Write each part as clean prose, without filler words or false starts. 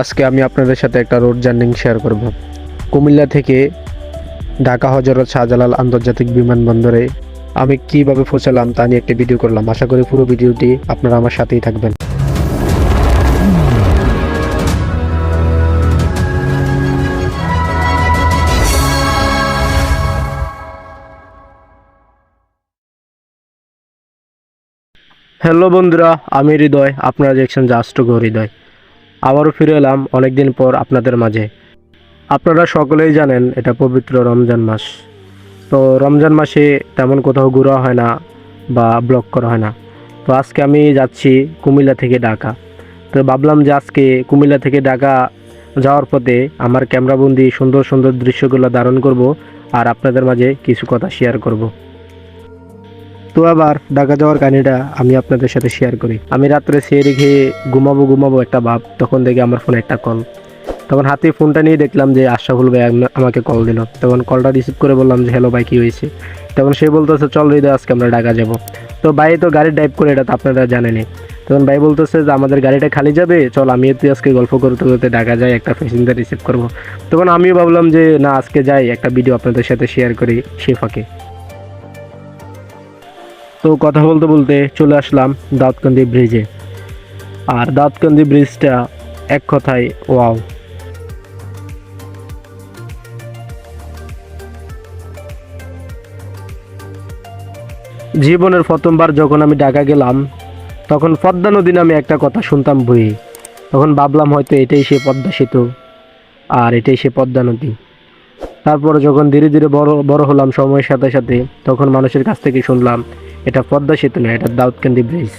আজকে আমি আপনাদের সাথে একটা রোড জার্নি শেয়ার করব। কুমিল্লা থেকে ঢাকা হযরত শাহজালাল আন্তর্জাতিক বিমানবন্দরে আমি কিভাবে পৌঁছালাম তা নিয়ে একটা ভিডিও করলাম। আশা করি পুরো ভিডিওটি আপনারা আমার সাথেই থাকবেন। হ্যালো বন্ধুরা, আমি হৃদয়, আপনারা দেখছেন জাস্ট গো হৃদয়। আবারও ফিরে এলাম অনেকদিন পর আপনাদের মাঝে। আপনারা সকলেই জানেন এটা পবিত্র রমজান মাস। তো রমজান মাসে তেমন কোথাও ঘোরা হয় না বা ব্লগ করা হয় না। তো আজকে আমি যাচ্ছি কুমিল্লা থেকে ঢাকা। তো ভাবলাম যে আজকে কুমিল্লা থেকে ঢাকা যাওয়ার পথে আমার ক্যামেরাবন্দি সুন্দর সুন্দর দৃশ্যগুলো ধারণ করব আর আপনাদের মাঝে কিছু কথা শেয়ার করব। তো আবার ঢাকা যাওয়ার কাহিনিটা আমি আপনাদের সাথে শেয়ার করি। আমি রাত্রে সেরে খেয়ে ঘুমাবো একটা ভাব, তখন দেখি আমার ফোনে একটা কল। তখন হাতে ফোনটা নিয়ে দেখলাম যে আশরাফুল ভাই আমাকে কল দিল। তখন কলটা রিসিভ করে বললাম যে হ্যালো ভাই, কী হয়েছে? তখন সে বলতেছে চল হৃদয়, আজকে আমরা ঢাকা যাব। তো ভাই তো গাড়ি ড্রাইভ করে, এটা তো আপনারা জানেনই। তখন ভাই বলতেছে যে আমাদের গাড়িটা খালি যাবে, চল আমি তুই আজকে গল্প করতে করতে ঢাকা যাই, একটা প্যাসেঞ্জার রিসিভ করব। তখন আমিও ভাবলাম যে না, আজকে যাই, একটা ভিডিও আপনাদের সাথে শেয়ার করি সে ফাঁকে। তো কথা বলতে বলতে চলে আসলাম দাউদকান্দি ব্রিজে। আর দাউদকান্দি ব্রিজটা এক কথায় ওয়াও। জীবনের প্রথমবার যখন আমি ঢাকা গেলাম, তখন পদ্মা নদী নামে একটা কথা শুনতাম বইয়ে। তখন ভাবলাম হয়তো এটাই সে পদ্মা সেতু আর এটাই সে পদ্মা নদী। তারপরে যখন ধীরে ধীরে বড় বড় হলাম সময়ের সাথে সাথে, তখন মানুষের কাছ থেকে শুনলাম এটা পদ্মা সেতু না, এটা দাউদকান্দি ব্রিজ।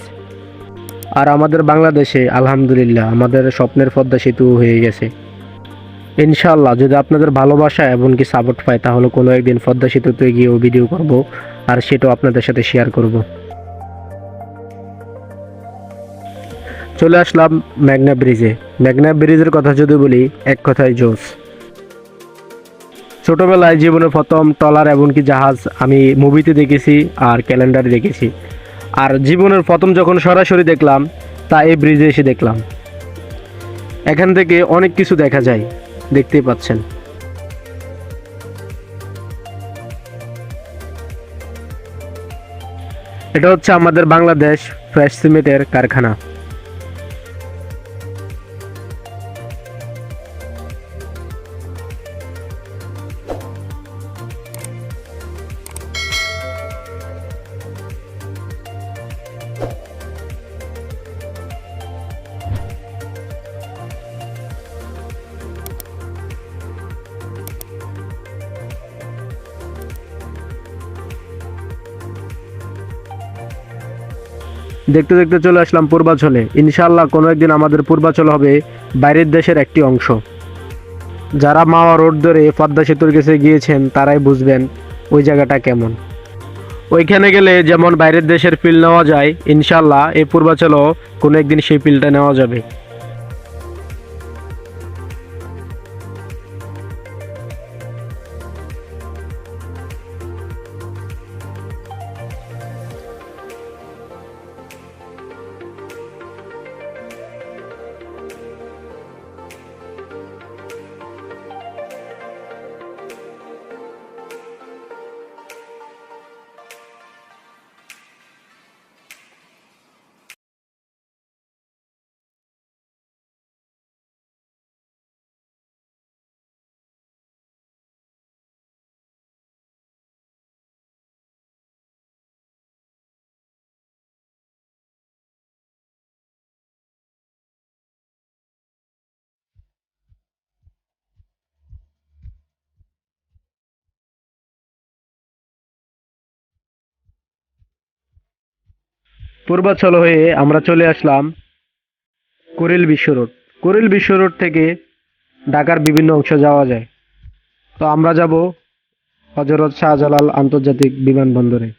আর আমাদের বাংলাদেশে আলহামদুলিল্লাহ আমাদের স্বপ্নের পদ্মা সেতু হয়ে গেছে। ইনশাআল্লাহ যদি আপনাদের ভালোবাসা এবং কি সাপোর্ট পায়, তাহলে কোনো একদিন পদ্মা সেতুতে গিয়েও ভিডিও করব আর সেটাও আপনাদের সাথে শেয়ার করব। চলে আসলাম মেঘনা ব্রিজে। মেঘনা ব্রিজের কথা যদি বলি, এক কথায় জোস। ছোটবেলায় জীবনে প্রথম ট্রলার এমনকি জাহাজ আমি মুভিতে দেখেছি আর ক্যালেন্ডারে দেখেছি। আর জীবনের প্রথম যখন সরাসরি দেখলাম, তা এই ব্রিজে এসে দেখলাম। এখান থেকে অনেক কিছু দেখা যায়, দেখতেই পাচ্ছেন। এটা হচ্ছে আমাদের বাংলাদেশ ফ্রেশ সিমেন্টের কারখানা। দেখতে দেখতে চলে আসলাম পূর্বাঞ্চলে। ইনশাআল্লাহ কোনো একদিন আমাদের পূর্বাঞ্চল হবে বাইরের দেশের একটি অংশ। যারা মাওয়া রোড ধরে পদ্মা সেতুর কাছে গিয়েছেন তারাই বুঝবেন ওই জায়গাটা কেমন। ওইখানে গেলে যেমন বাইরের দেশের ফিল নেওয়া যায়, ইনশাআল্লাহ এই পূর্বাঞ্চলও কোনো একদিন সেই ফিলটা নেওয়া যাবে। পূর্বাঞ্চল হয়ে আমরা চলে আসলাম কুড়িল বিশ্ব রোড। কুড়িল বিশ্ব রোড থেকে ঢাকার বিভিন্ন অংশ যাওয়া যায়। তো আমরা যাব হযরত শাহজালাল আন্তর্জাতিক বিমানবন্দরে।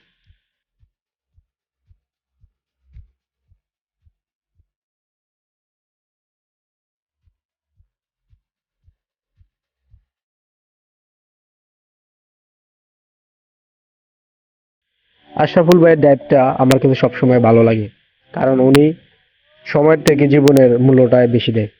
আশরাফুল ভাইয়ের ড্রাইভটা আমার কাছে সবসময় ভালো লাগে, কারণ উনি সময়ের থেকে জীবনের মূল্যটাই বেশি দেয়।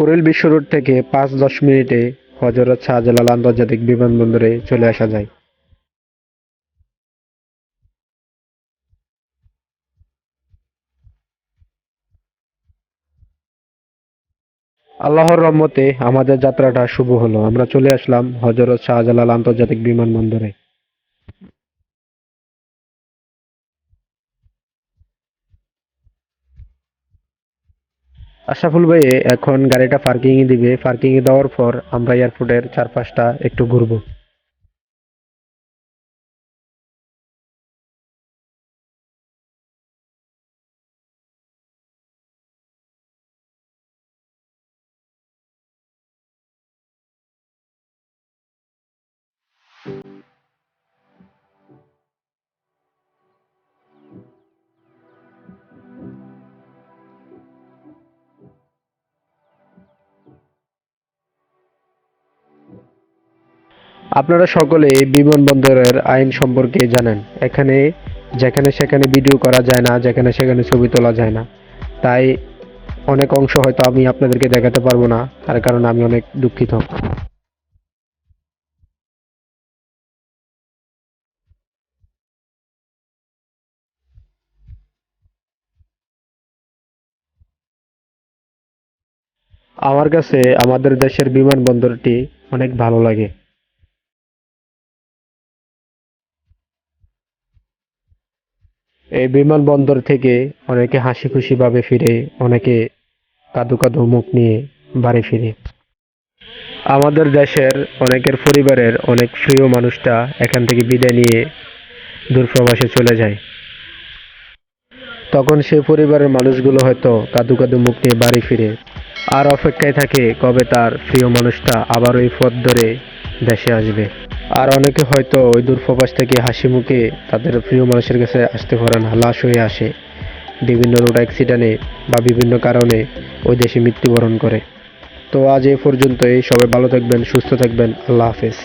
কুড়িল বিশ্ব রোড থেকে 5-10 মিনিটে হযরত শাহজালাল আন্তর্জাতিক বিমানবন্দরে চলে আসা যায়। আল্লাহর রহমতে আমাদের যাত্রাটা শুভ হলো। আমরা চলে আসলাম হযরত শাহজালাল আন্তর্জাতিক বিমানবন্দরে। আশরাফুল ভাই এখন গাড়িটা পার্কিং এ দিবে। পার্কিং এ দেওয়ার পর আমরা এয়ারপোর্টের চারপাশটা একটু ঘুরবো। আপনারা সকলেই বিমানবন্দরের আইন সম্পর্কে জানেন। এখানে যেখানে সেখানে ভিডিও করা যায় না, যেখানে সেখানে ছবি তোলা যায় না। তাই অনেক অংশ হয়তো আমি আপনাদেরকে দেখাতে পারবো না, তার কারণে আমি অনেক দুঃখিত। আমার কাছে আমাদের দেশের বিমানবন্দরটি অনেক ভালো লাগে। এই বিমানবন্দর থেকে অনেকে হাসি খুশি ভাবে ফিরে, অনেকে কাঁদো কাঁদো মুখ নিয়ে বাড়ি ফিরে। আমাদের দেশের অনেকের পরিবারের অনেক প্রিয় মানুষটা এখান থেকে বিদায় নিয়ে দূরপ্রবাসে চলে যায়। তখন সেই পরিবারের মানুষগুলো হয়তো কাঁদো কাঁদো মুখ নিয়ে বাড়ি ফিরে আর অপেক্ষায় থাকে কবে তার প্রিয় মানুষটা আবার ওই পথ ধরে দেশে আসবে। আর অনেকে হয়তো ওই দূরপ্রবাস থেকে হাসি মুখে তাদের প্রিয় মানুষের কাছে আসতে পারে না, লাশ হয়ে আসে বিভিন্ন রোড অ্যাক্সিডেন্টে বা বিভিন্ন কারণে ওই দেশে মৃত্যুবরণ করে। তো আজ এ পর্যন্তই। সবাই ভালো থাকবেন, সুস্থ থাকবেন। আল্লাহ হাফেজ।